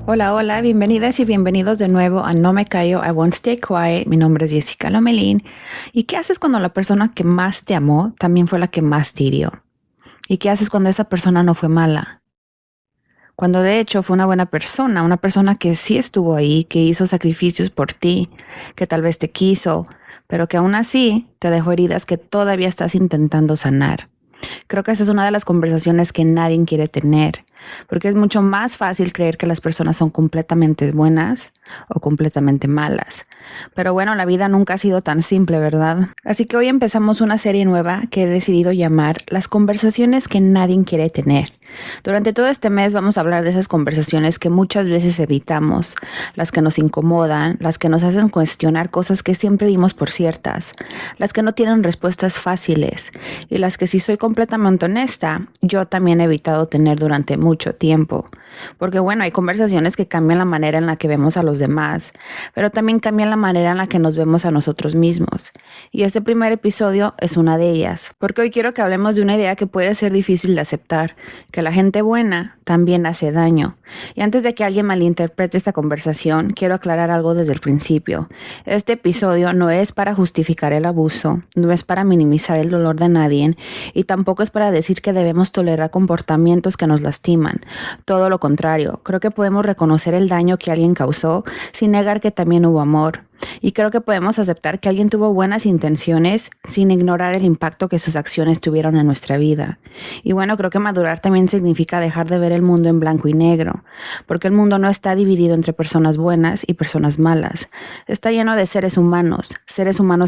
Hola, hola, bienvenidas y bienvenidos de nuevo a No Me Callo, I Won't Stay Quiet. Mi nombre es Jessica Lomelín. ¿Y qué haces cuando la persona que más te amó también fue la que más te hirió? ¿Y qué haces cuando esa persona no fue mala? Cuando de hecho fue una persona que sí estuvo ahí, que hizo sacrificios por ti, que tal vez te quiso, pero que aún así te dejó heridas que todavía estás intentando sanar. Creo que esa es una de las conversaciones que nadie quiere tener, porque es mucho más fácil creer que las personas son completamente buenas o completamente malas. Pero bueno, la vida nunca ha sido tan simple, ¿verdad? Así que hoy empezamos una serie nueva que he decidido llamar Las conversaciones que nadie quiere tener. Durante todo este mes vamos a hablar de esas conversaciones que muchas veces evitamos, las que nos incomodan, las que nos hacen cuestionar cosas que siempre dimos por ciertas, las que no tienen respuestas fáciles y las que, si soy completamente honesta, yo también he evitado tener durante mucho tiempo. Porque bueno, hay conversaciones que cambian la manera en la que vemos a los demás, pero también cambian la manera en la que nos vemos a nosotros mismos. Y este primer episodio es una de ellas, porque hoy quiero que hablemos de una idea que puede ser difícil de aceptar, que la gente buena también hace daño. Y antes de que alguien malinterprete esta conversación, quiero aclarar algo desde el principio. Este episodio no es para justificar el abuso, no es para minimizar el dolor de nadie y tampoco es para decir que debemos tolerar comportamientos que nos lastiman. Todo lo contrario, creo que podemos reconocer el daño que alguien causó sin negar que también hubo amor. Y creo que podemos aceptar que alguien tuvo buenas intenciones sin ignorar el impacto que sus acciones tuvieron en nuestra vida. Y bueno, creo que madurar también significa dejar de ver el mundo en blanco y negro, porque el mundo no está dividido entre personas buenas y personas malas. Está lleno de seres humanos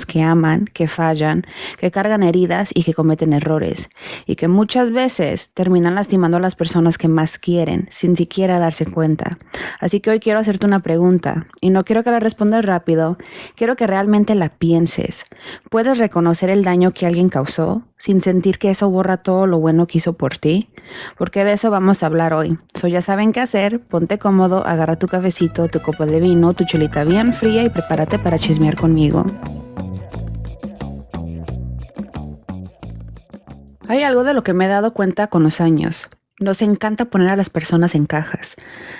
que aman, que fallan, que cargan heridas y que cometen errores, y que muchas veces terminan lastimando a las personas que más quieren, sin siquiera darse cuenta. Así que hoy quiero hacerte una pregunta, y no quiero que la respondas rápido. Quiero que realmente la pienses. ¿Puedes reconocer el daño que alguien causó sin sentir que eso borra todo lo bueno que hizo por ti? Porque de eso vamos a hablar hoy. Ya saben qué hacer, ponte cómodo, agarra tu cafecito, tu copa de vino, tu chelita bien fría y prepárate para chismear conmigo. Hay algo de lo que me he dado cuenta con los años. Nos encanta poner a las personas en cajas.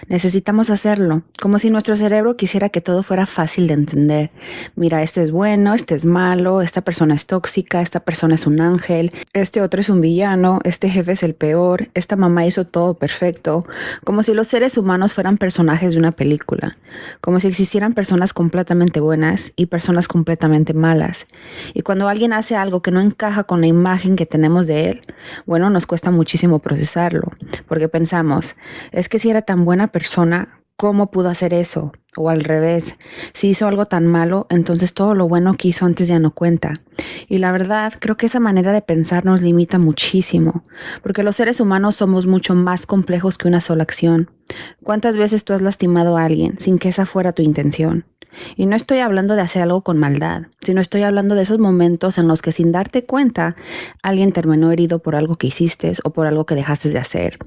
Necesitamos hacerlo, como si nuestro cerebro quisiera que todo fuera fácil de entender. Mira, este es bueno, este es malo, esta persona es tóxica, esta persona es un ángel, este otro es un villano, este jefe es el peor, esta mamá hizo todo perfecto. Como si los seres humanos fueran personajes de una película. Como si existieran personas completamente buenas y personas completamente malas. Y cuando alguien hace algo que no encaja con la imagen que tenemos de él, bueno, nos cuesta muchísimo procesarlo. Porque pensamos, es que si era tan buena persona, ¿cómo pudo hacer eso? O al revés, si hizo algo tan malo, entonces todo lo bueno que hizo antes ya no cuenta. Y la verdad, creo que esa manera de pensar nos limita muchísimo, porque los seres humanos somos mucho más complejos que una sola acción. ¿Cuántas veces tú has lastimado a alguien sin que esa fuera tu intención? Y no estoy hablando de hacer algo con maldad, sino estoy hablando de esos momentos en los que sin darte cuenta, alguien terminó herido por algo que hiciste o por algo que dejaste de hacer.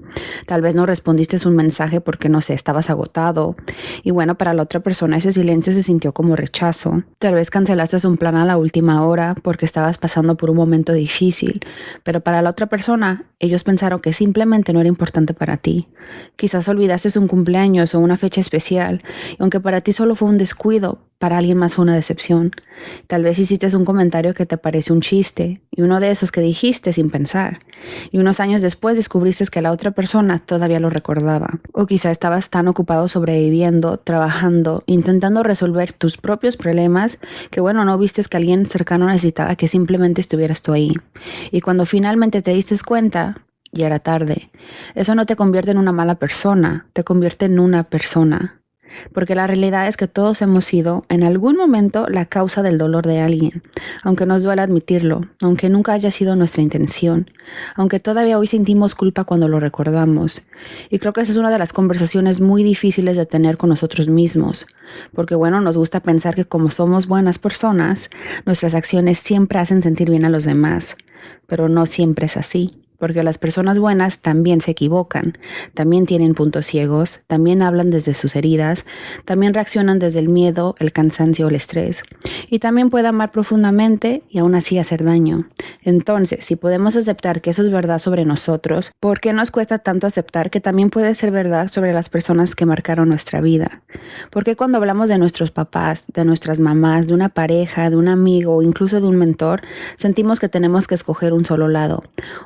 Tal vez no respondiste un mensaje porque, no sé, estabas agotado. Y bueno, para la otra persona ese silencio se sintió como rechazo. Tal vez cancelaste un plan a la última hora porque estabas pasando por un momento difícil. Pero para la otra persona, ellos pensaron que simplemente no era importante para ti. Quizás olvidaste un cumpleaños o una fecha especial, y aunque para ti solo fue un descuido, para alguien más fue una decepción. Tal vez hiciste un comentario que te pareció un chiste, y uno de esos que dijiste sin pensar, y unos años después descubriste que la otra persona todavía lo recordaba. O quizá estabas tan ocupado sobreviviendo, trabajando, intentando resolver tus propios problemas, que bueno, no viste que alguien cercano necesitaba que simplemente estuvieras tú ahí. Y cuando finalmente te diste cuenta, ya era tarde. Eso no te convierte en una mala persona, te convierte en una persona. Porque la realidad es que todos hemos sido, en algún momento, la causa del dolor de alguien, aunque nos duela admitirlo, aunque nunca haya sido nuestra intención, aunque todavía hoy sentimos culpa cuando lo recordamos. Y creo que esa es una de las conversaciones muy difíciles de tener con nosotros mismos, porque bueno, nos gusta pensar que como somos buenas personas, nuestras acciones siempre hacen sentir bien a los demás, pero no siempre es así. porque las personas buenas también se equivocan, también tienen puntos ciegos, también hablan desde sus heridas, también reaccionan desde el miedo, el cansancio o el estrés, y también puede amar profundamente y aún así hacer daño. Entonces, si podemos aceptar que eso es verdad sobre nosotros, ¿por qué nos cuesta tanto aceptar que también puede ser verdad sobre las personas que marcaron nuestra vida? ¿Por qué cuando hablamos de nuestros papás, de nuestras mamás, de una pareja, de un amigo o incluso de un mentor, sentimos que tenemos que escoger un solo lado?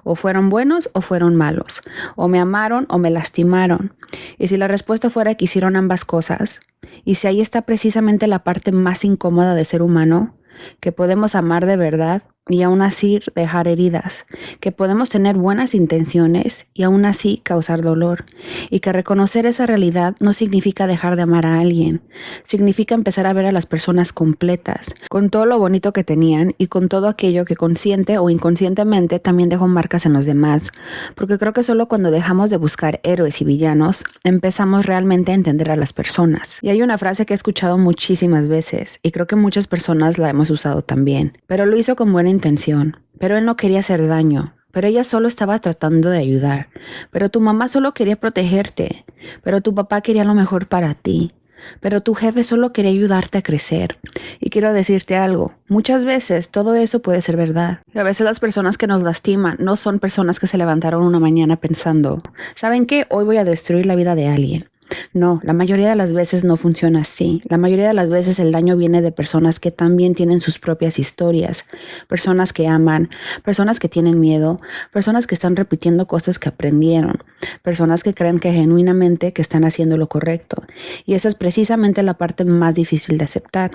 O fueron buenos o fueron malos, o me amaron o me lastimaron. Y si la respuesta fuera que hicieron ambas cosas, y si ahí está precisamente la parte más incómoda de ser humano, que podemos amar de verdad y aún así dejar heridas, que podemos tener buenas intenciones y aún así causar dolor, y que reconocer esa realidad no significa dejar de amar a alguien, significa empezar a ver a las personas completas, con todo lo bonito que tenían y con todo aquello que consciente o inconscientemente también dejó marcas en los demás, porque creo que solo cuando dejamos de buscar héroes y villanos, empezamos realmente a entender a las personas. Y hay una frase que he escuchado muchísimas veces, y creo que muchas personas la hemos usado también, pero lo hizo con buena intención, pero él no quería hacer daño, pero ella solo estaba tratando de ayudar, pero tu mamá solo quería protegerte, pero tu papá quería lo mejor para ti, pero tu jefe solo quería ayudarte a crecer. Y quiero decirte algo, muchas veces todo eso puede ser verdad. Y a veces las personas que nos lastiman no son personas que se levantaron una mañana pensando, ¿saben qué? Hoy voy a destruir la vida de alguien. No, la mayoría de las veces no funciona así. La mayoría de las veces el daño viene de personas que también tienen sus propias historias, personas que aman, personas que tienen miedo, personas que están repitiendo cosas que aprendieron, personas que creen que genuinamente que están haciendo lo correcto. Y esa es precisamente la parte más difícil de aceptar,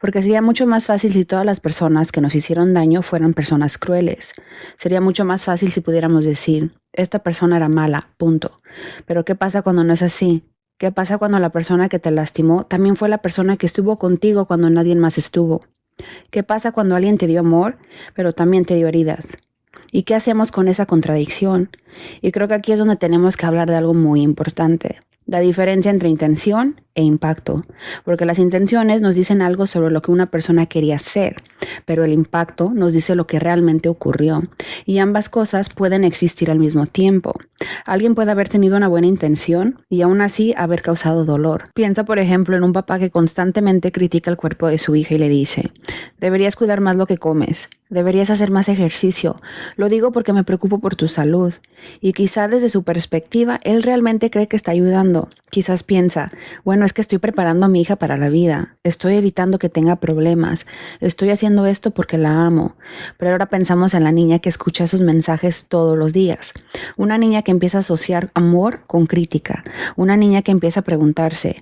porque sería mucho más fácil si todas las personas que nos hicieron daño fueran personas crueles. Sería mucho más fácil si pudiéramos decir, esta persona era mala, punto. Pero ¿qué pasa cuando no es así? ¿Qué pasa cuando la persona que te lastimó también fue la persona que estuvo contigo cuando nadie más estuvo? ¿Qué pasa cuando alguien te dio amor, pero también te dio heridas? ¿Y qué hacemos con esa contradicción? Y creo que aquí es donde tenemos que hablar de algo muy importante. La diferencia entre intención e impacto, porque las intenciones nos dicen algo sobre lo que una persona quería hacer, pero el impacto nos dice lo que realmente ocurrió, y ambas cosas pueden existir al mismo tiempo. Alguien puede haber tenido una buena intención y aún así haber causado dolor. Piensa, por ejemplo, en un papá que constantemente critica el cuerpo de su hija y le dice, deberías cuidar más lo que comes, deberías hacer más ejercicio, lo digo porque me preocupo por tu salud. Y quizá desde su perspectiva, él realmente cree que está ayudando. Quizás piensa, bueno, es que estoy preparando a mi hija para la vida, estoy evitando que tenga problemas, estoy haciendo esto porque la amo. Pero ahora pensamos en la niña que escucha esos mensajes todos los días. Una niña que empieza a asociar amor con crítica. Una niña que empieza a preguntarse,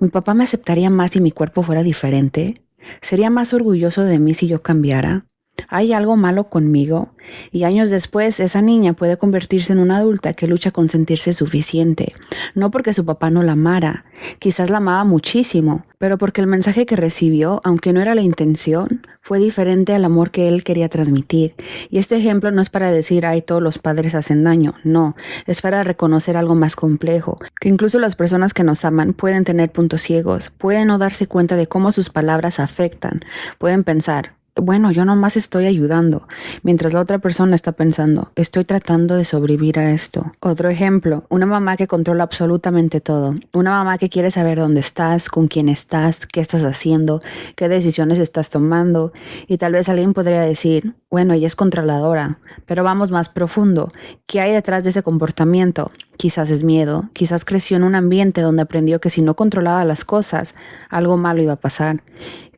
¿mi papá me aceptaría más si mi cuerpo fuera diferente? ¿Sería más orgulloso de mí si yo cambiara? ¿Hay algo malo conmigo? Y años después, esa niña puede convertirse en una adulta que lucha con sentirse suficiente, no porque su papá no la amara, quizás la amaba muchísimo, pero porque el mensaje que recibió, aunque no era la intención, fue diferente al amor que él quería transmitir. Y este ejemplo no es para decir, ay, todos los padres hacen daño, no, es para reconocer algo más complejo, que incluso las personas que nos aman pueden tener puntos ciegos, pueden no darse cuenta de cómo sus palabras afectan, pueden pensar, bueno, yo nomás estoy ayudando, mientras la otra persona está pensando, estoy tratando de sobrevivir a esto. Otro ejemplo, una mamá que controla absolutamente todo. Una mamá que quiere saber dónde estás, con quién estás, qué estás haciendo, qué decisiones estás tomando. Y tal vez alguien podría decir, bueno, ella es controladora, pero vamos más profundo. ¿Qué hay detrás de ese comportamiento? Quizás es miedo, quizás creció en un ambiente donde aprendió que si no controlaba las cosas, algo malo iba a pasar.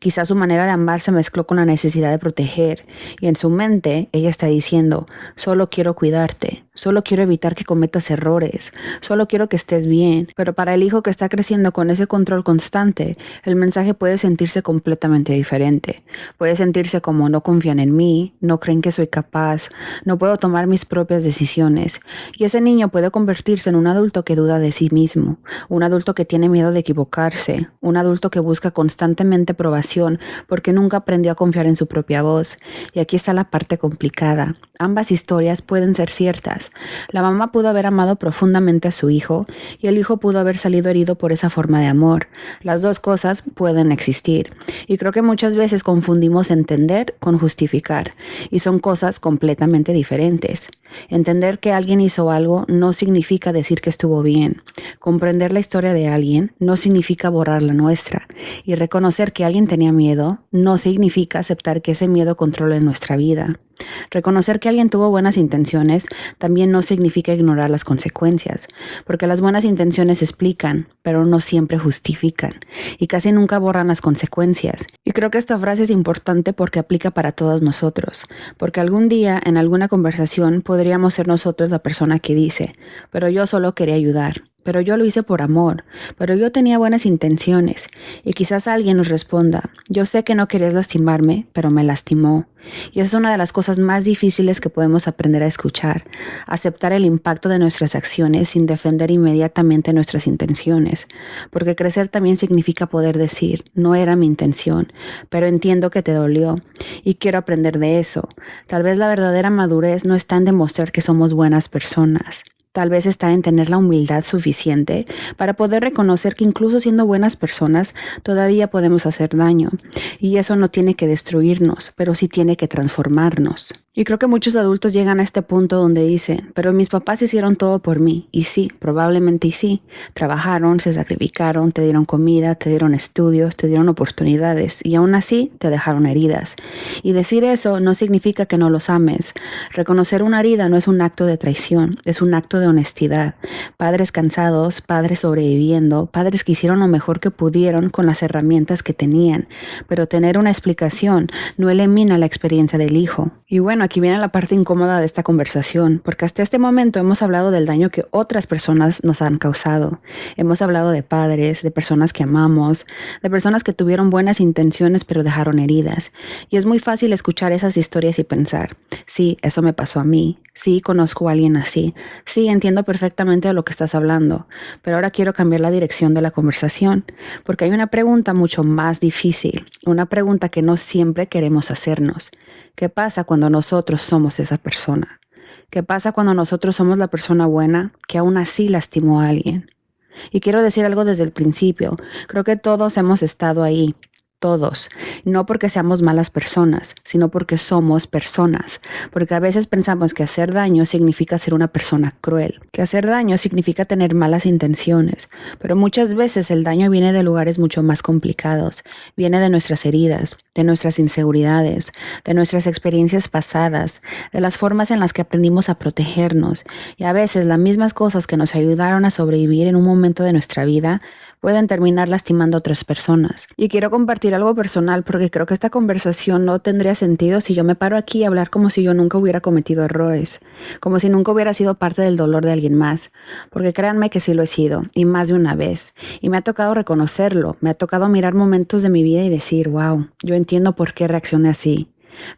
Quizás su manera de amar se mezcló con la necesidad de proteger, y en su mente ella está diciendo, solo quiero cuidarte, solo quiero evitar que cometas errores, solo quiero que estés bien. Pero para el hijo que está creciendo con ese control constante, el mensaje puede sentirse completamente diferente. Puede sentirse como no confían en mí, no creen que soy capaz, no puedo tomar mis propias decisiones. Y ese niño puede convertirse en un adulto que duda de sí mismo, un adulto que tiene miedo de equivocarse, un adulto que busca constantemente aprobación porque nunca aprendió a confiar en su propia voz. Y aquí está la parte complicada. Ambas historias pueden ser ciertas. La mamá pudo haber amado profundamente a su hijo y el hijo pudo haber salido herido por esa forma de amor. Las dos cosas pueden existir. Y creo que muchas veces confundimos entender con justificar y son cosas completamente diferentes. Entender que alguien hizo algo no significa decir que estuvo bien. Comprender la historia de alguien no significa borrar la nuestra. Y reconocer que alguien tenía miedo no significa aceptar que ese miedo controle nuestra vida. Reconocer que alguien tuvo buenas intenciones también no significa ignorar las consecuencias, porque las buenas intenciones explican, pero no siempre justifican, y casi nunca borran las consecuencias. Y creo que esta frase es importante porque aplica para todos nosotros, porque algún día en alguna conversación podríamos ser nosotros la persona que dice, pero yo solo quería ayudar. Pero yo lo hice por amor, pero yo tenía buenas intenciones. Y quizás alguien nos responda, yo sé que no querías lastimarme, pero me lastimó. Y esa es una de las cosas más difíciles que podemos aprender a escuchar, aceptar el impacto de nuestras acciones sin defender inmediatamente nuestras intenciones. Porque crecer también significa poder decir, no era mi intención, pero entiendo que te dolió y quiero aprender de eso. Tal vez la verdadera madurez no está en demostrar que somos buenas personas. Tal vez está en tener la humildad suficiente para poder reconocer que incluso siendo buenas personas todavía podemos hacer daño. Y eso no tiene que destruirnos, pero sí tiene que transformarnos. Y creo que muchos adultos llegan a este punto donde dicen, pero mis papás hicieron todo por mí. Y sí, probablemente y sí. Trabajaron, se sacrificaron, te dieron comida, te dieron estudios, te dieron oportunidades y aún así te dejaron heridas. Y decir eso no significa que no los ames. Reconocer una herida no es un acto de traición, es un acto de honestidad. Padres cansados, padres sobreviviendo, padres que hicieron lo mejor que pudieron con las herramientas que tenían. Pero tener una explicación no elimina la experiencia del hijo. Y bueno, aquí viene la parte incómoda de esta conversación, porque hasta este momento hemos hablado del daño que otras personas nos han causado. Hemos hablado de padres, de personas que amamos, de personas que tuvieron buenas intenciones pero dejaron heridas. Y es muy fácil escuchar esas historias y pensar, sí, eso me pasó a mí, sí, conozco a alguien así, sí, entiendo perfectamente de lo que estás hablando, pero ahora quiero cambiar la dirección de la conversación, porque hay una pregunta mucho más difícil, una pregunta que no siempre queremos hacernos. ¿Qué pasa cuando nosotros somos esa persona? ¿Qué pasa cuando nosotros somos la persona buena que aún así lastimó a alguien? Y quiero decir algo desde el principio. Creo que todos hemos estado ahí. Todos, no porque seamos malas personas, sino porque somos personas, porque a veces pensamos que hacer daño significa ser una persona cruel, que hacer daño significa tener malas intenciones, pero muchas veces el daño viene de lugares mucho más complicados, viene de nuestras heridas, de nuestras inseguridades, de nuestras experiencias pasadas, de las formas en las que aprendimos a protegernos, y a veces las mismas cosas que nos ayudaron a sobrevivir en un momento de nuestra vida pueden terminar lastimando a otras personas. Y quiero compartir algo personal porque creo que esta conversación no tendría sentido si yo me paro aquí a hablar como si yo nunca hubiera cometido errores, como si nunca hubiera sido parte del dolor de alguien más, porque créanme que sí lo he sido, y más de una vez, y me ha tocado reconocerlo, me ha tocado mirar momentos de mi vida y decir, wow, yo entiendo por qué reaccioné así.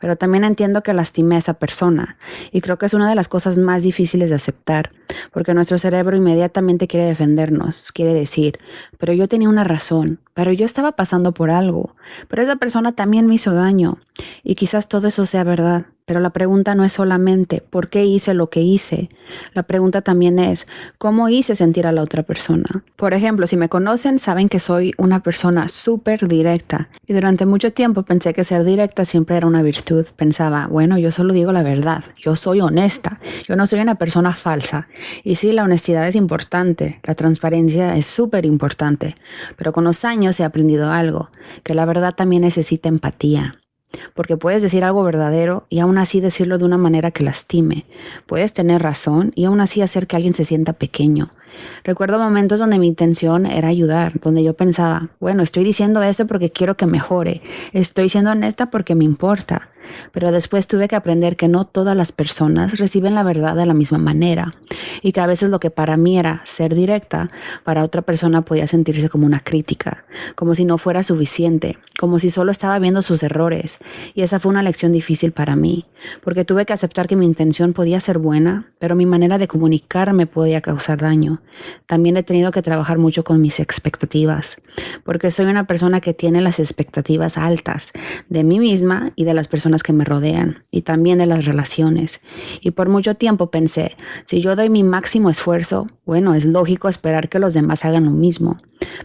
Pero también entiendo que lastimé a esa persona y creo que es una de las cosas más difíciles de aceptar, porque nuestro cerebro inmediatamente quiere defendernos, quiere decir, pero yo tenía una razón, pero yo estaba pasando por algo, pero esa persona también me hizo daño y quizás todo eso sea verdad. Pero la pregunta no es solamente ¿por qué hice lo que hice? La pregunta también es ¿cómo hice sentir a la otra persona? Por ejemplo, si me conocen, saben que soy una persona súper directa. Y durante mucho tiempo pensé que ser directa siempre era una virtud. Pensaba, bueno, yo solo digo la verdad. Yo soy honesta. Yo no soy una persona falsa. Y sí, la honestidad es importante. La transparencia es súper importante. Pero con los años he aprendido algo, que la verdad también necesita empatía. Porque puedes decir algo verdadero y aún así decirlo de una manera que lastime. Puedes tener razón y aún así hacer que alguien se sienta pequeño. Recuerdo momentos donde mi intención era ayudar, donde yo pensaba, bueno, estoy diciendo esto porque quiero que mejore. Estoy siendo honesta porque me importa. Pero después tuve que aprender que no todas las personas reciben la verdad de la misma manera y que a veces lo que para mí era ser directa, para otra persona podía sentirse como una crítica, como si no fuera suficiente, como si solo estaba viendo sus errores. Y esa fue una lección difícil para mí, porque tuve que aceptar que mi intención podía ser buena, pero mi manera de comunicarme podía causar daño. También he tenido que trabajar mucho con mis expectativas, porque soy una persona que tiene las expectativas altas de mí misma y de las personas personas que me rodean y también de las relaciones. Y por mucho tiempo pensé, si yo doy mi máximo esfuerzo, bueno, es lógico esperar que los demás hagan lo mismo.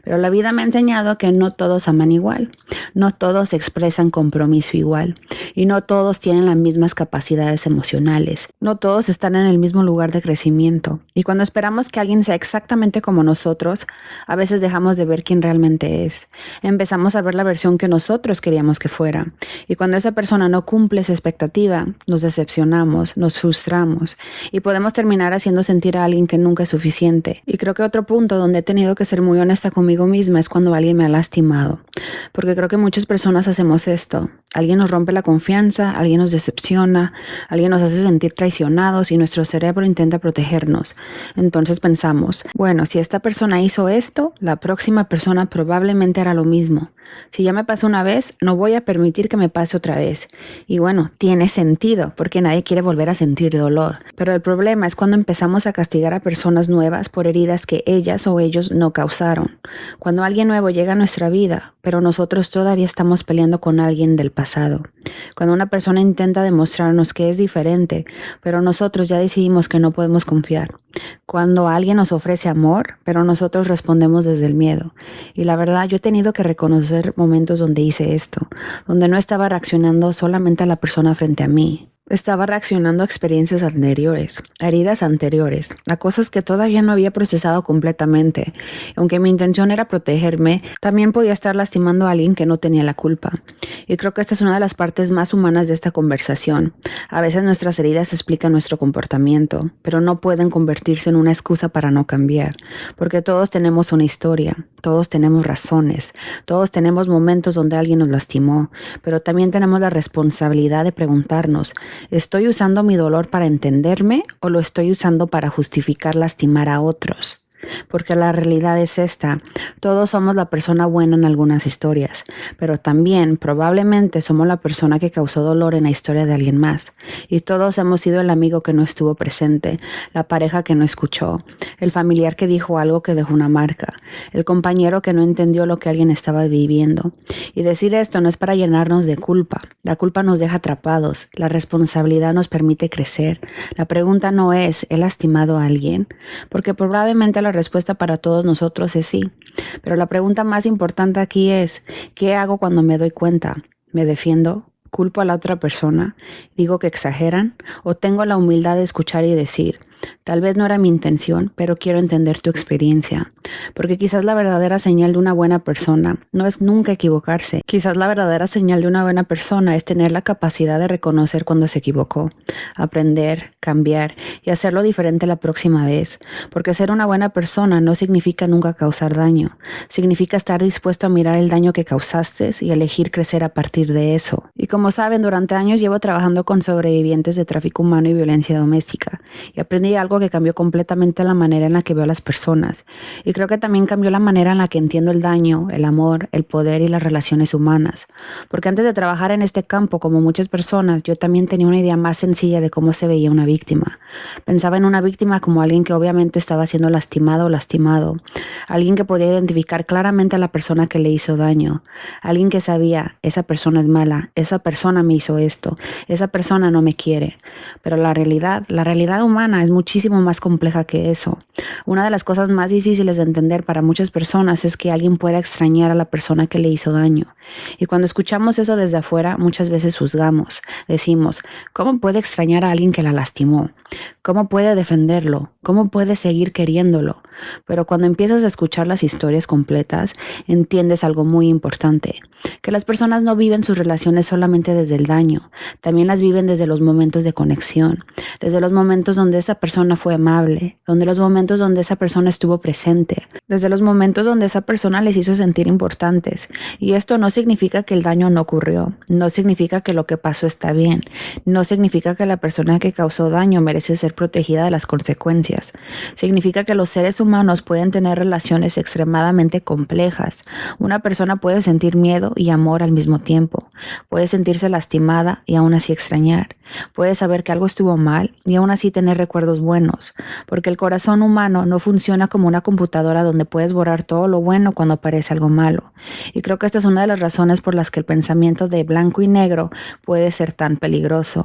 Pero la vida me ha enseñado que no todos aman igual, no todos expresan compromiso igual y no todos tienen las mismas capacidades emocionales, no todos están en el mismo lugar de crecimiento. Y cuando esperamos que alguien sea exactamente como nosotros, a veces dejamos de ver quién realmente es. Empezamos a ver la versión que nosotros queríamos que fuera. Y cuando esa persona no cumple esa expectativa, nos decepcionamos, nos frustramos y podemos terminar haciendo sentir a alguien que nunca es suficiente. Y creo que otro punto donde he tenido que ser muy honesta conmigo misma es cuando alguien me ha lastimado. Porque creo que muchas personas hacemos esto. Alguien nos rompe la confianza, alguien nos decepciona, alguien nos hace sentir traicionados y nuestro cerebro intenta protegernos. Entonces pensamos, bueno, si esta persona hizo esto, la próxima persona probablemente hará lo mismo. Si ya me pasó una vez, no voy a permitir que me pase otra vez. Y bueno, tiene sentido, porque nadie quiere volver a sentir dolor. Pero el problema es cuando empezamos a castigar a personas nuevas por heridas que ellas o ellos no causaron. Cuando alguien nuevo llega a nuestra vida, pero nosotros todavía estamos peleando con alguien del pasado. Cuando una persona intenta demostrarnos que es diferente, pero nosotros ya decidimos que no podemos confiar. Cuando alguien nos ofrece amor, pero nosotros respondemos desde el miedo. Y la verdad, yo he tenido que reconocer momentos donde hice esto, donde no estaba reaccionando solamente a la persona frente a mí. Estaba reaccionando a experiencias anteriores, a heridas anteriores, a cosas que todavía no había procesado completamente. Aunque mi intención era protegerme, también podía estar lastimando a alguien que no tenía la culpa. Y creo que esta es una de las partes más humanas de esta conversación. A veces nuestras heridas explican nuestro comportamiento, pero no pueden convertirse en una excusa para no cambiar, porque todos tenemos una historia, todos tenemos razones, todos tenemos momentos donde alguien nos lastimó, pero también tenemos la responsabilidad de preguntarnos, ¿estoy usando mi dolor para entenderme o lo estoy usando para justificar lastimar a otros? Porque la realidad es esta, todos somos la persona buena en algunas historias, pero también probablemente somos la persona que causó dolor en la historia de alguien más. Y todos hemos sido el amigo que no estuvo presente, la pareja que no escuchó, el familiar que dijo algo que dejó una marca, el compañero que no entendió lo que alguien estaba viviendo. Y decir esto no es para llenarnos de culpa, la culpa nos deja atrapados, la responsabilidad nos permite crecer. La pregunta no es, ¿he lastimado a alguien? Porque probablemente la respuesta para todos nosotros es sí. Pero la pregunta más importante aquí es, ¿qué hago cuando me doy cuenta? ¿Me defiendo? ¿Culpo a la otra persona? ¿Digo que exageran? ¿O tengo la humildad de escuchar y decir, tal vez no era mi intención, pero quiero entender tu experiencia? Porque quizás la verdadera señal de una buena persona no es nunca equivocarse. Quizás la verdadera señal de una buena persona es tener la capacidad de reconocer cuando se equivocó, aprender, cambiar y hacerlo diferente la próxima vez. Porque ser una buena persona no significa nunca causar daño. Significa estar dispuesto a mirar el daño que causaste y elegir crecer a partir de eso. Y como saben, durante años llevo trabajando con sobrevivientes de tráfico humano y violencia doméstica y aprendí algo que cambió completamente la manera en la que veo a las personas. Y creo que también cambió la manera en la que entiendo el daño, el amor, el poder y las relaciones humanas. Porque antes de trabajar en este campo, como muchas personas, yo también tenía una idea más sencilla de cómo se veía una víctima. Pensaba en una víctima como alguien que obviamente estaba siendo lastimado o lastimado. Alguien que podía identificar claramente a la persona que le hizo daño. Alguien que sabía, esa persona es mala, esa persona me hizo esto, esa persona no me quiere. Pero la realidad humana es muchísimo más compleja que eso. Una de las cosas más difíciles de entender para muchas personas es que alguien pueda extrañar a la persona que le hizo daño. Y cuando escuchamos eso desde afuera, muchas veces juzgamos. Decimos, ¿cómo puede extrañar a alguien que la lastimó? ¿Cómo puede defenderlo? ¿Cómo puede seguir queriéndolo? Pero cuando empiezas a escuchar las historias completas, entiendes algo muy importante, que las personas no viven sus relaciones solamente desde el daño, también las viven desde los momentos de conexión, desde los momentos donde esa persona fue amable, donde los momentos donde esa persona estuvo presente, desde los momentos donde esa persona les hizo sentir importantes. Y esto no significa que el daño no ocurrió, no significa que lo que pasó está bien, no significa que la persona que causó daño merece ser protegida de las consecuencias. Significa que los seres humanos humanos pueden tener relaciones extremadamente complejas. Una persona puede sentir miedo y amor al mismo tiempo. Puede sentirse lastimada y aún así extrañar. Puede saber que algo estuvo mal y aún así tener recuerdos buenos, porque el corazón humano no funciona como una computadora donde puedes borrar todo lo bueno cuando aparece algo malo. Y creo que esta es una de las razones por las que el pensamiento de blanco y negro puede ser tan peligroso.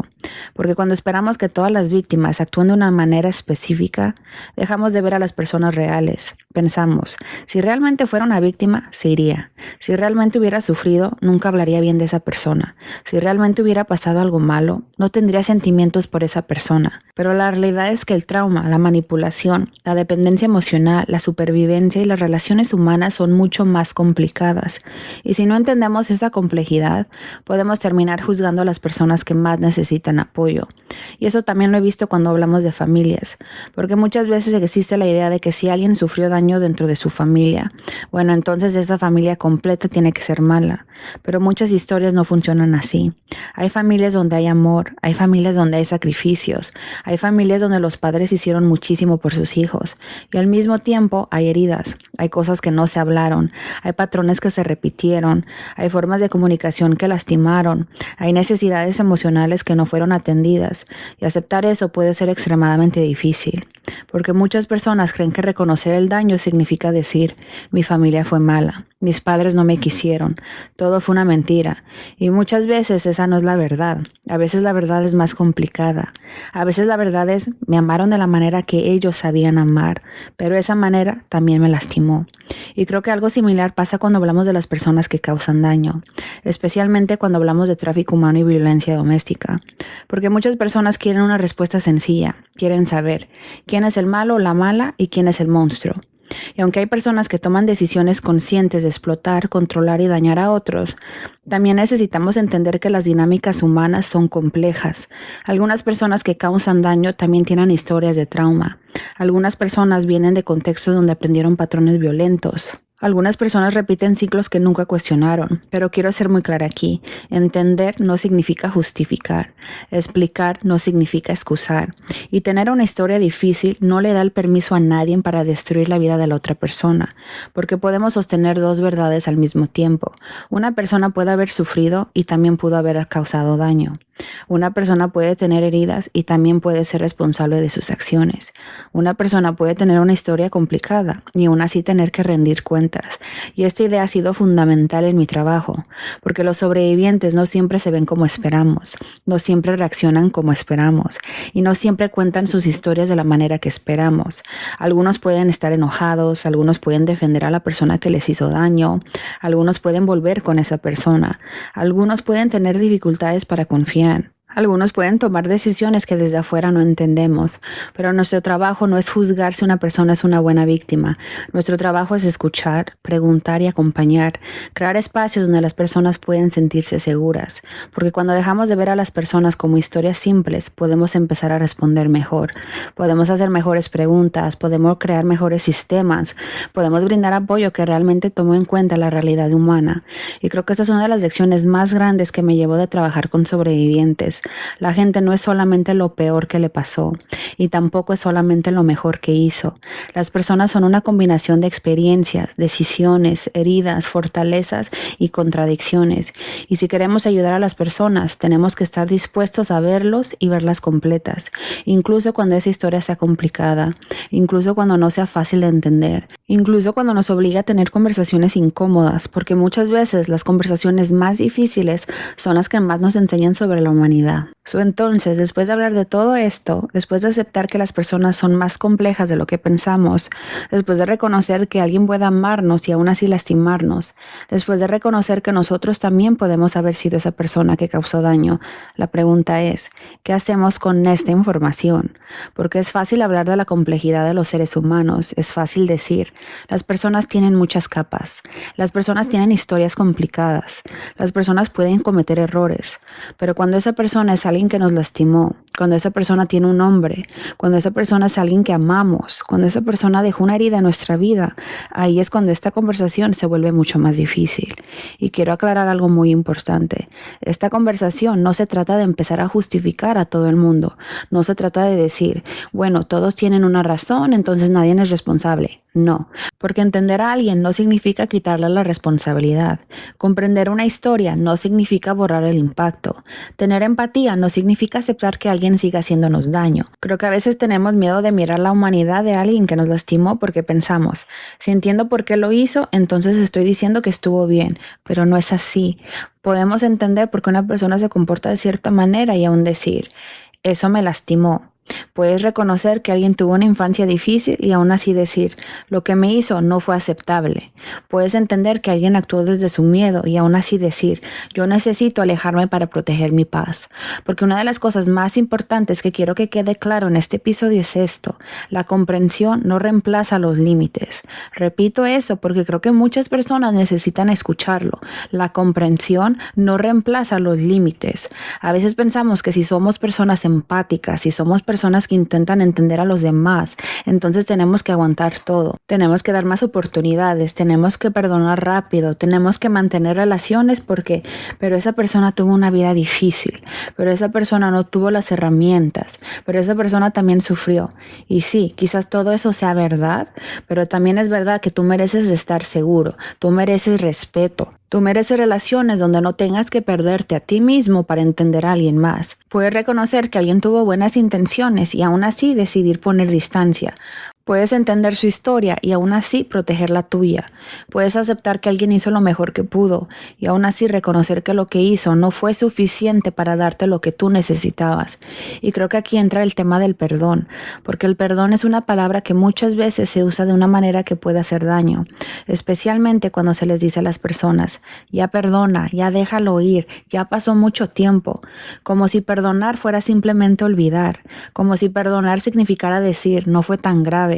Porque cuando esperamos que todas las víctimas actúen de una manera específica, dejamos de ver a las personas reales. Pensamos, si realmente fuera una víctima, se iría. Si realmente hubiera sufrido, nunca hablaría bien de esa persona. Si realmente hubiera pasado algo malo, no tendría sentimientos por esa persona. Pero la realidad es que el trauma, la manipulación, la dependencia emocional, la supervivencia y las relaciones humanas son mucho más complicadas. Y si no entendemos esa complejidad, podemos terminar juzgando a las personas que más necesitan apoyo. Y eso también lo he visto cuando hablamos de familias, porque muchas veces existe la idea de que si alguien sufrió daño dentro de su familia, bueno, entonces esa familia completa tiene que ser mala. Pero muchas historias no funcionan así. Hay familias donde hay amor, hay familias donde hay sacrificios, hay familias donde los padres hicieron muchísimo por sus hijos y al mismo tiempo hay heridas, hay cosas que no se hablaron, hay patrones que se repitieron, hay formas de comunicación que lastimaron, hay necesidades emocionales que no fueron atendidas y aceptar eso puede ser extremadamente difícil, porque muchas personas creen que reconocer el daño significa decir, mi familia fue mala. Mis padres no me quisieron, todo fue una mentira y muchas veces esa no es la verdad. A veces la verdad es más complicada. A veces la verdad es me amaron de la manera que ellos sabían amar, pero esa manera también me lastimó. Y creo que algo similar pasa cuando hablamos de las personas que causan daño, especialmente cuando hablamos de tráfico humano y violencia doméstica, porque muchas personas quieren una respuesta sencilla, quieren saber quién es el malo o la mala y quién es el monstruo. Y aunque hay personas que toman decisiones conscientes de explotar, controlar y dañar a otros, también necesitamos entender que las dinámicas humanas son complejas. Algunas personas que causan daño también tienen historias de trauma. Algunas personas vienen de contextos donde aprendieron patrones violentos. Algunas personas repiten ciclos que nunca cuestionaron, pero quiero ser muy clara aquí. Entender no significa justificar. Explicar no significa excusar. Y tener una historia difícil no le da el permiso a nadie para destruir la vida de la otra persona, porque podemos sostener dos verdades al mismo tiempo. Una persona puede haber sufrido y también pudo haber causado daño. Una persona puede tener heridas y también puede ser responsable de sus acciones. Una persona puede tener una historia complicada y aún así tener que rendir cuentas. Y esta idea ha sido fundamental en mi trabajo, porque los sobrevivientes no siempre se ven como esperamos, no siempre reaccionan como esperamos y no siempre cuentan sus historias de la manera que esperamos. Algunos pueden estar enojados, algunos pueden defender a la persona que les hizo daño, algunos pueden volver con esa persona, algunos pueden tener dificultades para confiar. Algunos pueden tomar decisiones que desde afuera no entendemos, pero nuestro trabajo no es juzgar si una persona es una buena víctima. Nuestro trabajo es escuchar, preguntar y acompañar, crear espacios donde las personas pueden sentirse seguras, porque cuando dejamos de ver a las personas como historias simples, podemos empezar a responder mejor, podemos hacer mejores preguntas, podemos crear mejores sistemas, podemos brindar apoyo que realmente tome en cuenta la realidad humana. Y creo que esta es una de las lecciones más grandes que me llevó de trabajar con sobrevivientes. La gente no es solamente lo peor que le pasó y tampoco es solamente lo mejor que hizo. Las personas son una combinación de experiencias, decisiones, heridas, fortalezas y contradicciones. Y si queremos ayudar a las personas, tenemos que estar dispuestos a verlos y verlas completas, incluso cuando esa historia sea complicada, incluso cuando no sea fácil de entender, incluso cuando nos obliga a tener conversaciones incómodas, porque muchas veces las conversaciones más difíciles son las que más nos enseñan sobre la humanidad. Entonces, después de hablar de todo esto, después de aceptar que las personas son más complejas de lo que pensamos, después de reconocer que alguien puede amarnos y aún así lastimarnos, después de reconocer que nosotros también podemos haber sido esa persona que causó daño, la pregunta es, ¿qué hacemos con esta información? Porque es fácil hablar de la complejidad de los seres humanos, es fácil decir, las personas tienen muchas capas, las personas tienen historias complicadas, las personas pueden cometer errores, pero cuando esa persona es alguien que nos lastimó, cuando esa persona tiene un nombre, cuando esa persona es alguien que amamos, cuando esa persona dejó una herida en nuestra vida, ahí es cuando esta conversación se vuelve mucho más difícil. Y quiero aclarar algo muy importante. Esta conversación no se trata de empezar a justificar a todo el mundo. No se trata de decir, bueno, todos tienen una razón, entonces nadie es responsable. No, porque entender a alguien no significa quitarle la responsabilidad. Comprender una historia no significa borrar el impacto. Tener empatía no significa aceptar que alguien siga haciéndonos daño. Creo que a veces tenemos miedo de mirar la humanidad de alguien que nos lastimó porque pensamos, si entiendo por qué lo hizo, entonces estoy diciendo que estuvo bien, pero no es así. Podemos entender por qué una persona se comporta de cierta manera y aún decir, eso me lastimó. Puedes reconocer que alguien tuvo una infancia difícil y aún así decir, lo que me hizo no fue aceptable. Puedes entender que alguien actuó desde su miedo y aún así decir, yo necesito alejarme para proteger mi paz. Porque una de las cosas más importantes que quiero que quede claro en este episodio es esto, la comprensión no reemplaza los límites. Repito eso porque creo que muchas personas necesitan escucharlo. La comprensión no reemplaza los límites. A veces pensamos que si somos personas empáticas, si somos personas que intentan entender a los demás, entonces tenemos que aguantar todo, tenemos que dar más oportunidades, tenemos que perdonar rápido, tenemos que mantener relaciones pero esa persona tuvo una vida difícil, pero esa persona no tuvo las herramientas, pero esa persona también sufrió. Y sí, quizás todo eso sea verdad, pero también es verdad que tú mereces estar seguro, tú mereces respeto. Tú mereces relaciones donde no tengas que perderte a ti mismo para entender a alguien más. Puedes reconocer que alguien tuvo buenas intenciones y aún así decidir poner distancia. Puedes entender su historia y aún así proteger la tuya. Puedes aceptar que alguien hizo lo mejor que pudo y aún así reconocer que lo que hizo no fue suficiente para darte lo que tú necesitabas. Y creo que aquí entra el tema del perdón, porque el perdón es una palabra que muchas veces se usa de una manera que puede hacer daño, especialmente cuando se les dice a las personas, ya perdona, ya déjalo ir, ya pasó mucho tiempo, como si perdonar fuera simplemente olvidar, como si perdonar significara decir, no fue tan grave,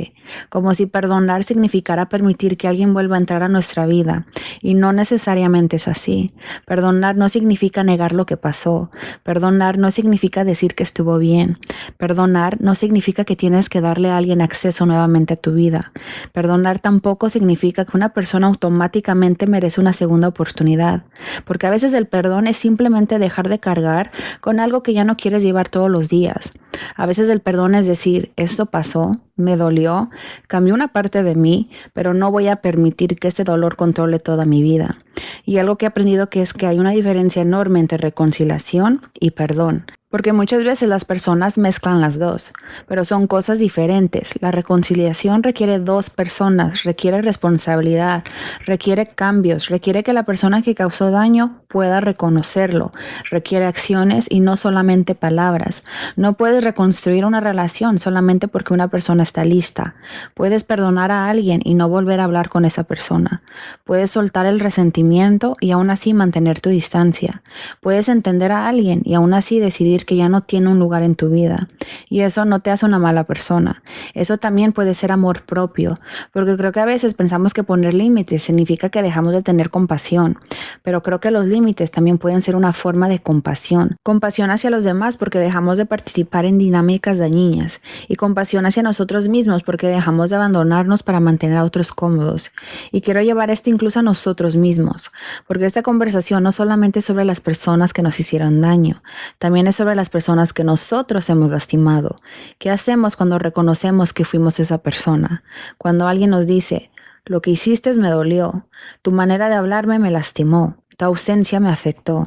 como si perdonar significara permitir que alguien vuelva a entrar a nuestra vida. Y no necesariamente es así. Perdonar no significa negar lo que pasó. Perdonar no significa decir que estuvo bien. Perdonar no significa que tienes que darle a alguien acceso nuevamente a tu vida. Perdonar tampoco significa que una persona automáticamente merece una segunda oportunidad. Porque a veces el perdón es simplemente dejar de cargar con algo que ya no quieres llevar todos los días. A veces el perdón es decir, esto pasó, me dolió, cambió una parte de mí, pero no voy a permitir que este dolor controle toda mi vida. Y algo que he aprendido que es que hay una diferencia enorme entre reconciliación y perdón. Porque muchas veces las personas mezclan las dos, pero son cosas diferentes. La reconciliación requiere dos personas, requiere responsabilidad, requiere cambios, requiere que la persona que causó daño pueda reconocerlo, requiere acciones y no solamente palabras. No puedes reconstruir una relación solamente porque una persona está lista. Puedes perdonar a alguien y no volver a hablar con esa persona. Puedes soltar el resentimiento y aún así mantener tu distancia. Puedes entender a alguien y aún así decidir que ya no tiene un lugar en tu vida. Y eso no te hace una mala persona. Eso también puede ser amor propio, porque creo que a veces pensamos que poner límites significa que dejamos de tener compasión, pero creo que los límites también pueden ser una forma de compasión. Compasión hacia los demás porque dejamos de participar en dinámicas dañinas y compasión hacia nosotros mismos porque dejamos de abandonarnos para mantener a otros cómodos. Y quiero llevar esto incluso a nosotros mismos, porque esta conversación no solamente es sobre las personas que nos hicieron daño, también es sobre las personas que nosotros hemos lastimado. ¿Qué hacemos cuando reconocemos que fuimos esa persona? Cuando alguien nos dice, lo que hiciste me dolió, tu manera de hablarme me lastimó, tu ausencia me afectó,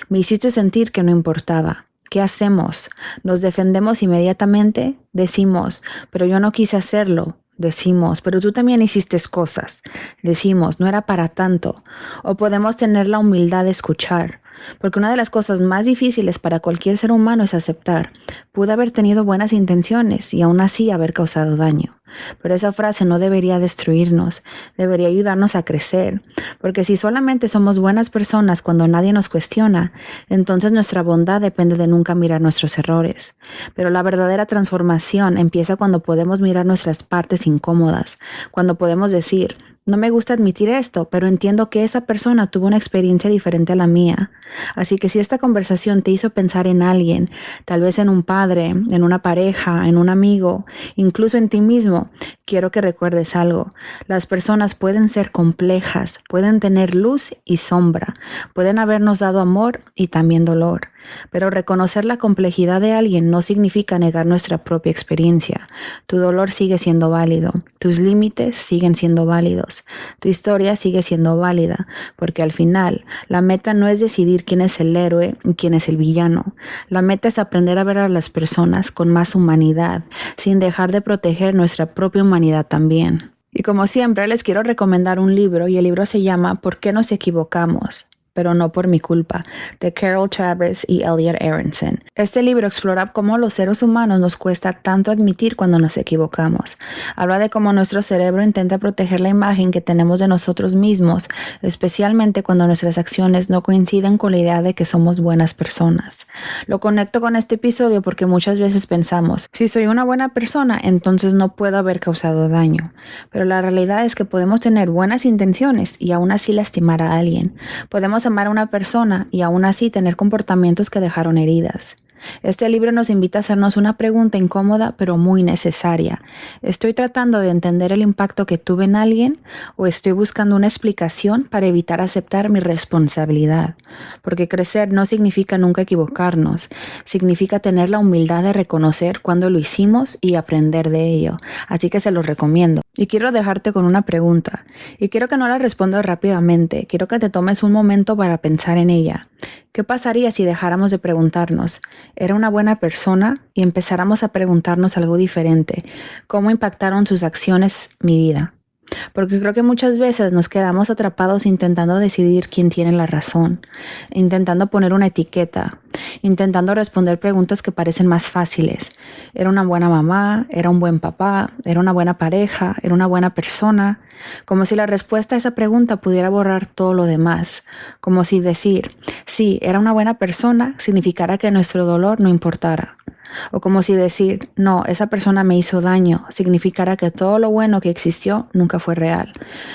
me hiciste sentir que no importaba. ¿Qué hacemos? ¿Nos defendemos inmediatamente? Decimos, pero yo no quise hacerlo. Decimos, pero tú también hiciste cosas. Decimos, no era para tanto. O podemos tener la humildad de escuchar. Porque una de las cosas más difíciles para cualquier ser humano es aceptar. Pude haber tenido buenas intenciones y aún así haber causado daño. Pero esa frase no debería destruirnos, debería ayudarnos a crecer. Porque si solamente somos buenas personas cuando nadie nos cuestiona, entonces nuestra bondad depende de nunca mirar nuestros errores. Pero la verdadera transformación empieza cuando podemos mirar nuestras partes incómodas, cuando podemos decir, No me gusta admitir esto, pero entiendo que esa persona tuvo una experiencia diferente a la mía. Así que si esta conversación te hizo pensar en alguien, tal vez en un padre, en una pareja, en un amigo, incluso en ti mismo, quiero que recuerdes algo. Las personas pueden ser complejas, pueden tener luz y sombra, pueden habernos dado amor y también dolor. Pero reconocer la complejidad de alguien no significa negar nuestra propia experiencia. Tu dolor sigue siendo válido, tus límites siguen siendo válidos, tu historia sigue siendo válida, porque al final la meta no es decidir quién es el héroe y quién es el villano. La meta es aprender a ver a las personas con más humanidad, sin dejar de proteger nuestra propia humanidad también. Y como siempre, les quiero recomendar un libro, y el libro se llama ¿Por qué nos equivocamos? Pero no por mi culpa, de Carol Chavez y Elliot Aronson. Este libro explora cómo los seres humanos nos cuesta tanto admitir cuando nos equivocamos. Habla de cómo nuestro cerebro intenta proteger la imagen que tenemos de nosotros mismos, especialmente cuando nuestras acciones no coinciden con la idea de que somos buenas personas. Lo conecto con este episodio porque muchas veces pensamos, si soy una buena persona, entonces no puedo haber causado daño. Pero la realidad es que podemos tener buenas intenciones y aún así lastimar a alguien. Podemos amar a una persona y aún así tener comportamientos que dejaron heridas. Este libro nos invita a hacernos una pregunta incómoda pero muy necesaria. ¿Estoy tratando de entender el impacto que tuve en alguien o estoy buscando una explicación para evitar aceptar mi responsabilidad? Porque crecer no significa nunca equivocarnos, significa tener la humildad de reconocer cuando lo hicimos y aprender de ello. Así que se los recomiendo. Y quiero dejarte con una pregunta, y quiero que no la respondas rápidamente, quiero que te tomes un momento para pensar en ella. ¿Qué pasaría si dejáramos de preguntarnos, ¿era una buena persona? Y empezáramos a preguntarnos algo diferente, ¿cómo impactaron sus acciones mi vida? Porque creo que muchas veces nos quedamos atrapados intentando decidir quién tiene la razón, intentando poner una etiqueta, intentando responder preguntas que parecen más fáciles. ¿Era una buena mamá? ¿Era un buen papá? ¿Era una buena pareja? ¿Era una buena persona? Como si la respuesta a esa pregunta pudiera borrar todo lo demás. Como si decir, sí, era una buena persona, significara que nuestro dolor no importara. O como si decir, no, esa persona me hizo daño, significara que todo lo bueno que existió nunca fue real.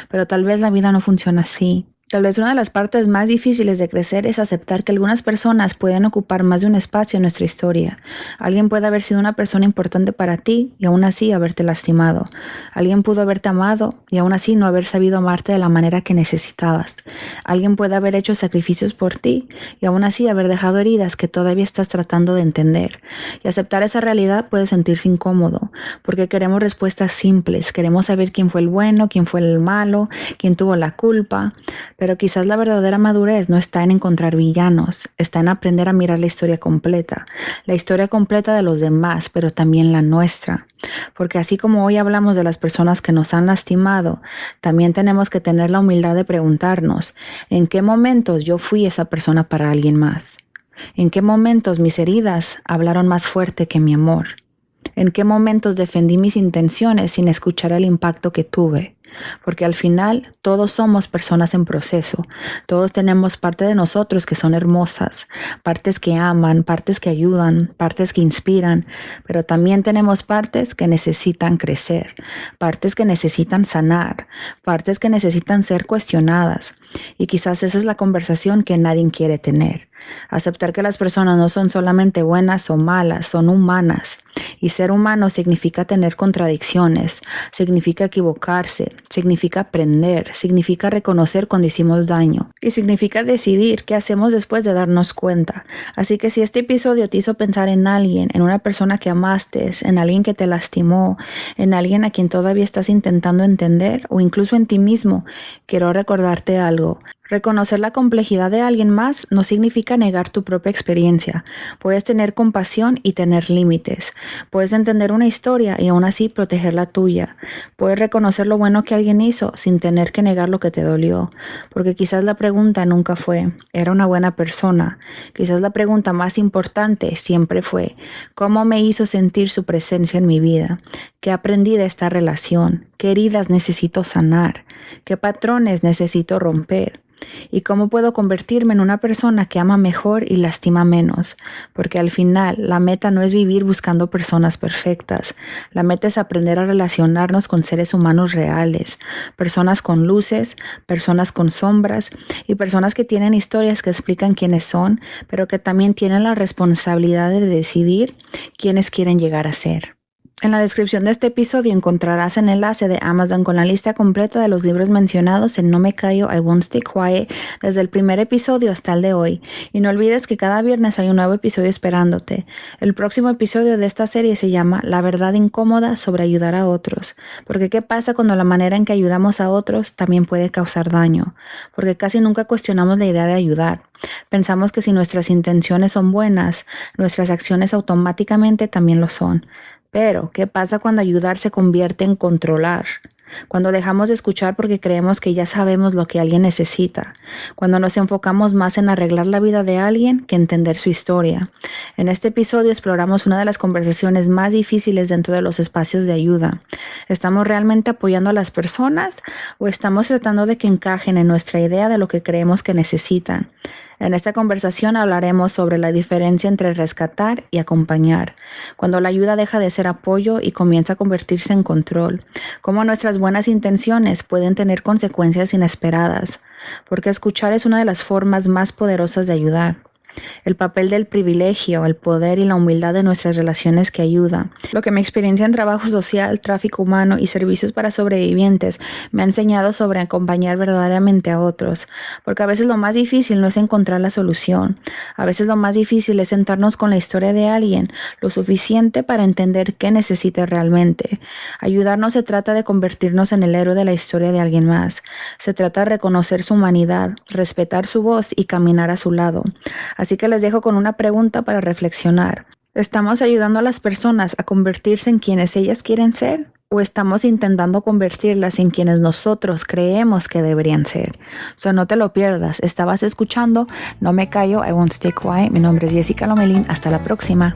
Pero tal vez la vida no funciona así. Tal vez una de las partes más difíciles de crecer es aceptar que algunas personas pueden ocupar más de un espacio en nuestra historia. Alguien puede haber sido una persona importante para ti y aún así haberte lastimado. Alguien pudo haberte amado y aún así no haber sabido amarte de la manera que necesitabas. Alguien puede haber hecho sacrificios por ti y aún así haber dejado heridas que todavía estás tratando de entender. Y aceptar esa realidad puede sentirse incómodo, porque queremos respuestas simples. Queremos saber quién fue el bueno, quién fue el malo, quién tuvo la culpa. Pero quizás la verdadera madurez no está en encontrar villanos, está en aprender a mirar la historia completa de los demás, pero también la nuestra. Porque así como hoy hablamos de las personas que nos han lastimado, también tenemos que tener la humildad de preguntarnos, ¿en qué momentos yo fui esa persona para alguien más? ¿En qué momentos mis heridas hablaron más fuerte que mi amor? ¿En qué momentos defendí mis intenciones sin escuchar el impacto que tuve? Porque al final todos somos personas en proceso, todos tenemos parte de nosotros que son hermosas, partes que aman, partes que ayudan, partes que inspiran, pero también tenemos partes que necesitan crecer, partes que necesitan sanar, partes que necesitan ser cuestionadas. Y quizás esa es la conversación que nadie quiere tener. Aceptar que las personas no son solamente buenas o malas, son humanas. Y ser humano significa tener contradicciones, significa equivocarse, significa aprender, significa reconocer cuando hicimos daño y significa decidir qué hacemos después de darnos cuenta. Así que si este episodio te hizo pensar en alguien, en una persona que amaste, en alguien que te lastimó, en alguien a quien todavía estás intentando entender o incluso en ti mismo, quiero recordarte algo. Reconocer la complejidad de alguien más no significa negar tu propia experiencia. Puedes tener compasión y tener límites. Puedes entender una historia y aún así proteger la tuya. Puedes reconocer lo bueno que alguien hizo sin tener que negar lo que te dolió. Porque quizás la pregunta nunca fue, ¿era una buena persona? Quizás la pregunta más importante siempre fue, ¿cómo me hizo sentir su presencia en mi vida? ¿Qué aprendí de esta relación? ¿Qué heridas necesito sanar? ¿Qué patrones necesito romper? ¿Y cómo puedo convertirme en una persona que ama mejor y lastima menos? Porque al final la meta no es vivir buscando personas perfectas. La meta es aprender a relacionarnos con seres humanos reales, personas con luces, personas con sombras y personas que tienen historias que explican quiénes son, pero que también tienen la responsabilidad de decidir quiénes quieren llegar a ser. En la descripción de este episodio encontrarás el enlace de Amazon con la lista completa de los libros mencionados en No Me Callo, I Won't Stay Quiet, desde el primer episodio hasta el de hoy. Y no olvides que cada viernes hay un nuevo episodio esperándote. El próximo episodio de esta serie se llama La verdad incómoda sobre ayudar a otros. Porque ¿qué pasa cuando la manera en que ayudamos a otros también puede causar daño? Porque casi nunca cuestionamos la idea de ayudar. Pensamos que si nuestras intenciones son buenas, nuestras acciones automáticamente también lo son. Pero, ¿qué pasa cuando ayudar se convierte en controlar? Cuando dejamos de escuchar porque creemos que ya sabemos lo que alguien necesita. Cuando nos enfocamos más en arreglar la vida de alguien que entender su historia. En este episodio exploramos una de las conversaciones más difíciles dentro de los espacios de ayuda. ¿Estamos realmente apoyando a las personas o estamos tratando de que encajen en nuestra idea de lo que creemos que necesitan? En esta conversación hablaremos sobre la diferencia entre rescatar y acompañar, cuando la ayuda deja de ser apoyo y comienza a convertirse en control, cómo nuestras buenas intenciones pueden tener consecuencias inesperadas, porque escuchar es una de las formas más poderosas de ayudar. El papel del privilegio, el poder y la humildad de nuestras relaciones que ayuda. Lo que mi experiencia en trabajo social, tráfico humano y servicios para sobrevivientes me ha enseñado sobre acompañar verdaderamente a otros. Porque a veces lo más difícil no es encontrar la solución. A veces lo más difícil es sentarnos con la historia de alguien lo suficiente para entender qué necesita realmente. Ayudar no se trata de convertirnos en el héroe de la historia de alguien más. Se trata de reconocer su humanidad, respetar su voz y caminar a su lado. Así que les dejo con una pregunta para reflexionar. ¿Estamos ayudando a las personas a convertirse en quienes ellas quieren ser? ¿O estamos intentando convertirlas en quienes nosotros creemos que deberían ser? No te lo pierdas. Estabas escuchando No Me Callo, I Won't Stay Quiet. Mi nombre es Jessica Lomelín. Hasta la próxima.